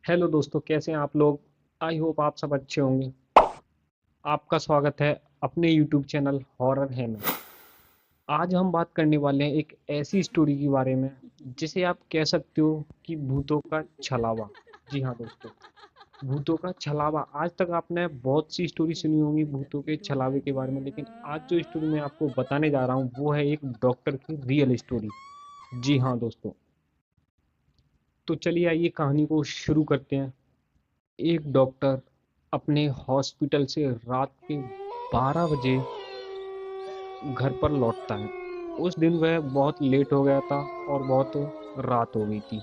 Hello दोस्तों, कैसे हैं आप लोग। आई होप आप सब अच्छे होंगे। आपका स्वागत है अपने यूट्यूब चैनल हॉरर है में। आज हम बात करने वाले हैं एक ऐसी स्टोरी के बारे में जिसे आप कह सकते हो कि भूतों का छलावा। जी हाँ दोस्तों, भूतों का छलावा। आज तक आपने बहुत सी स्टोरी सुनी होंगी भूतों के छलावे के बारे में, लेकिन आज जो स्टोरी मैं आपको बताने जा रहा हूँ वो है एक डॉक्टर की रियल स्टोरी। जी हाँ दोस्तों, तो चलिए आइए कहानी को शुरू करते हैं। एक डॉक्टर अपने हॉस्पिटल से रात के 12 बजे घर पर लौटता है। उस दिन वह बहुत लेट हो गया था और बहुत रात हो गई थी।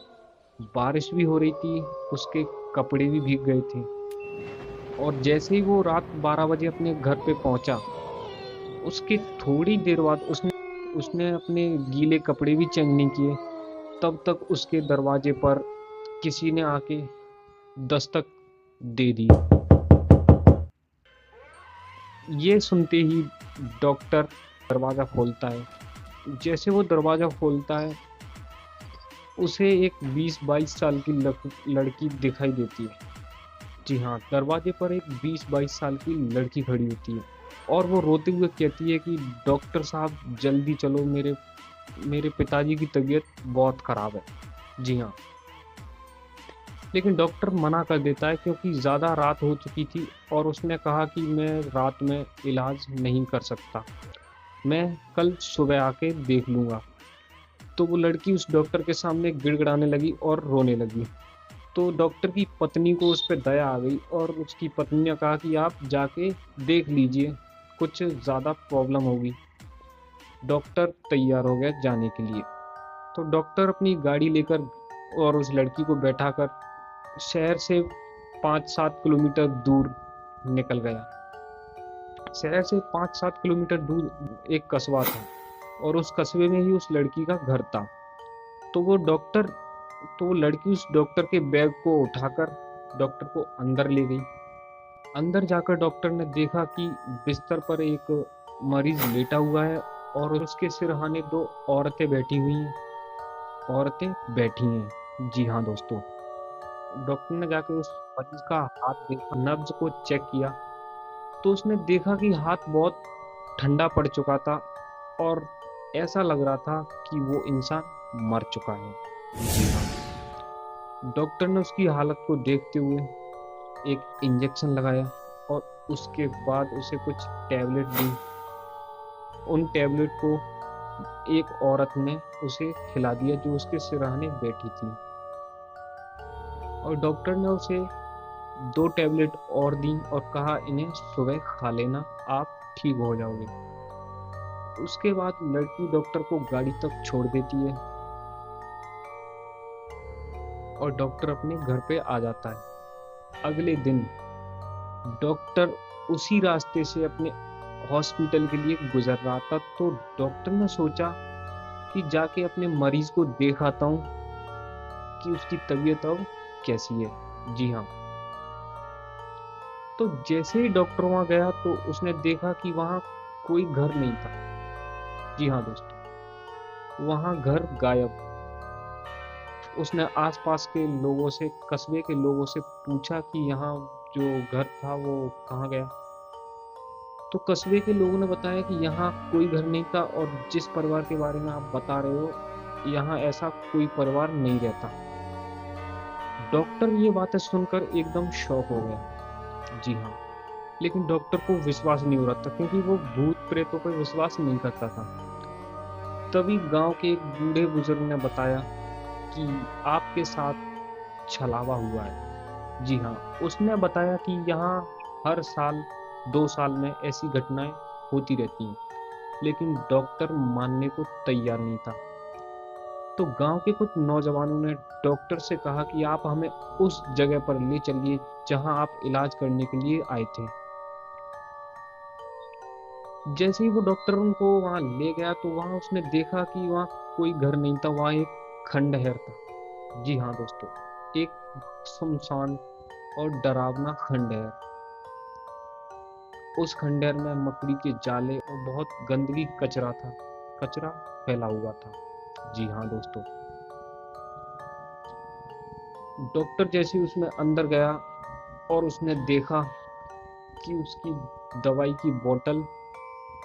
बारिश भी हो रही थी, उसके कपड़े भी भीग गए थे। और जैसे ही वो रात 12 बजे अपने घर पे पहुंचा, उसके थोड़ी देर बाद उसने उसने अपने गीले कपड़े भी चेंज नहीं किए, तब तक उसके दरवाजे पर किसी ने आके दस्तक दे दी। ये सुनते ही डॉक्टर दरवाज़ा खोलता है। जैसे वो दरवाज़ा खोलता है, उसे एक 20-22 साल की लड़की दिखाई देती है। जी हाँ, दरवाजे पर एक 20-22 साल की लड़की खड़ी होती है और वो रोते हुए कहती है कि डॉक्टर साहब जल्दी चलो, मेरे मेरे पिताजी की तबीयत बहुत ख़राब है। जी हाँ, लेकिन डॉक्टर मना कर देता है क्योंकि ज़्यादा रात हो चुकी थी और उसने कहा कि मैं रात में इलाज नहीं कर सकता, मैं कल सुबह आके देख लूँगा। तो वो लड़की उस डॉक्टर के सामने गिड़गिड़ाने लगी और रोने लगी। तो डॉक्टर की पत्नी को उस पे दया आ गई और उसकी पत्नी ने कहा कि आप जाके देख लीजिए, कुछ ज़्यादा प्रॉब्लम होगी। डॉक्टर तैयार हो गया जाने के लिए। तो डॉक्टर अपनी गाड़ी लेकर और उस लड़की को बैठाकर शहर से 5-7 किलोमीटर दूर निकल गया। शहर से 5-7 किलोमीटर दूर एक कस्बा था और उस कस्बे में ही उस लड़की का घर था। तो वो डॉक्टर तो वो लड़की उस डॉक्टर के बैग को उठाकर डॉक्टर को अंदर ले गई। अंदर जाकर डॉक्टर ने देखा कि बिस्तर पर एक मरीज लेटा हुआ है और उसके सिरहाने दो औरतें बैठी हुई हैं। औरतें बैठी हैं, जी हाँ दोस्तों। डॉक्टर ने जाकर उस मरीज का हाथ देखा, नब्ज को चेक किया, तो उसने देखा कि हाथ बहुत ठंडा पड़ चुका था और ऐसा लग रहा था कि वो इंसान मर चुका है। जी हाँ, डॉक्टर ने उसकी हालत को देखते हुए एक इंजेक्शन लगाया और उसके बाद उसे कुछ टैबलेट दी। उन टैबलेट को एक औरत ने उसे खिला दिया जो उसके सिरहाने बैठी थी और डॉक्टर ने उसे 2 टैबलेट और दी और कहा इन्हें सुबह खा लेना, आप ठीक हो जाओगे। उसके बाद लड़की डॉक्टर को गाड़ी तक छोड़ देती है और डॉक्टर अपने घर पे आ जाता है। अगले दिन डॉक्टर उसी रास्ते से अपने हॉस्पिटल के लिए गुजर रहा था, तो डॉक्टर ने सोचा कि जाके अपने मरीज को देख आता हूँ कि उसकी तबीयत अब कैसी है। जी हाँ, तो जैसे ही डॉक्टर वहाँ गया तो उसने देखा कि वहाँ कोई घर नहीं था। जी हाँ दोस्तों, वहाँ घर गायब। उसने आसपास के लोगों से, कस्बे के लोगों से पूछा कि यहाँ जो घर था वो कहाँ गया। तो कस्बे के लोगों ने बताया कि यहाँ कोई घर नहीं था और जिस परिवार के बारे में आप बता रहे हो, यहाँ ऐसा कोई परिवार नहीं रहता। डॉक्टर ये बातें सुनकर एकदम शॉक हो गया। जी हाँ, लेकिन डॉक्टर को विश्वास नहीं हो रहा था क्योंकि वो भूत प्रेतों पर विश्वास नहीं करता था। तभी गांव के एक बूढ़े बुजुर्ग ने बताया कि आपके साथ छलावा हुआ है। जी हाँ, उसने बताया कि यहाँ हर साल 2 साल में ऐसी घटनाएं होती रहती हैं, लेकिन डॉक्टर मानने को तैयार नहीं था। तो गांव के कुछ नौजवानों ने डॉक्टर से कहा कि आप हमें उस जगह पर ले चलिए जहां आप इलाज करने के लिए आए थे। जैसे ही वो डॉक्टर उनको वहां ले गया तो वहां उसने देखा कि वहां कोई घर नहीं था, वहां एक खंडहर था। जी हाँ दोस्तों, एक सुनसान और डरावना खंडहर। उस खंडहर में मकड़ी के जाले और बहुत गंदगी, कचरा था। कचरा फैला हुआ था। जी हाँ दोस्तों, डॉक्टर जैसे ही उसमें अंदर गया और उसने देखा कि उसकी दवाई की बोतल,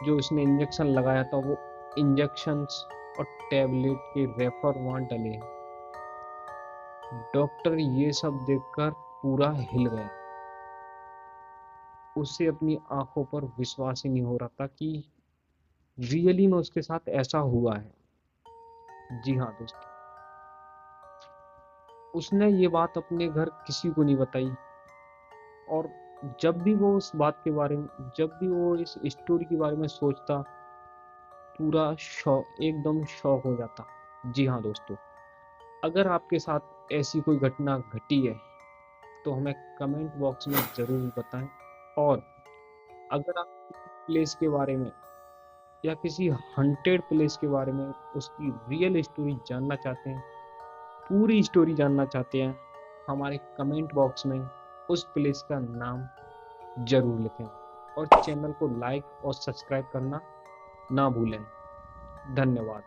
जो उसने इंजेक्शन लगाया था, वो इंजेक्शंस और टैबलेट के रेफर वहाँ डले हैं। डॉक्टर ये सब देखकर पूरा हिल गया। उससे अपनी आंखों पर विश्वास ही नहीं हो रहा था कि रियली में उसके साथ ऐसा हुआ है। जी हाँ दोस्तों, उसने ये बात अपने घर किसी को नहीं बताई। और जब भी वो उस बात के बारे में, जब भी वो इस स्टोरी के बारे में सोचता, पूरा एकदम शॉक हो जाता। जी हाँ दोस्तों, अगर आपके साथ ऐसी कोई घटना घटी है तो हमें कमेंट बॉक्स में ज़रूर बताएं। और अगर आप किसी प्लेस के बारे में या किसी हंटेड प्लेस के बारे में उसकी रियल स्टोरी जानना चाहते हैं, पूरी स्टोरी जानना चाहते हैं, हमारे कमेंट बॉक्स में उस प्लेस का नाम ज़रूर लिखें। और चैनल को लाइक और सब्सक्राइब करना ना भूलें। धन्यवाद।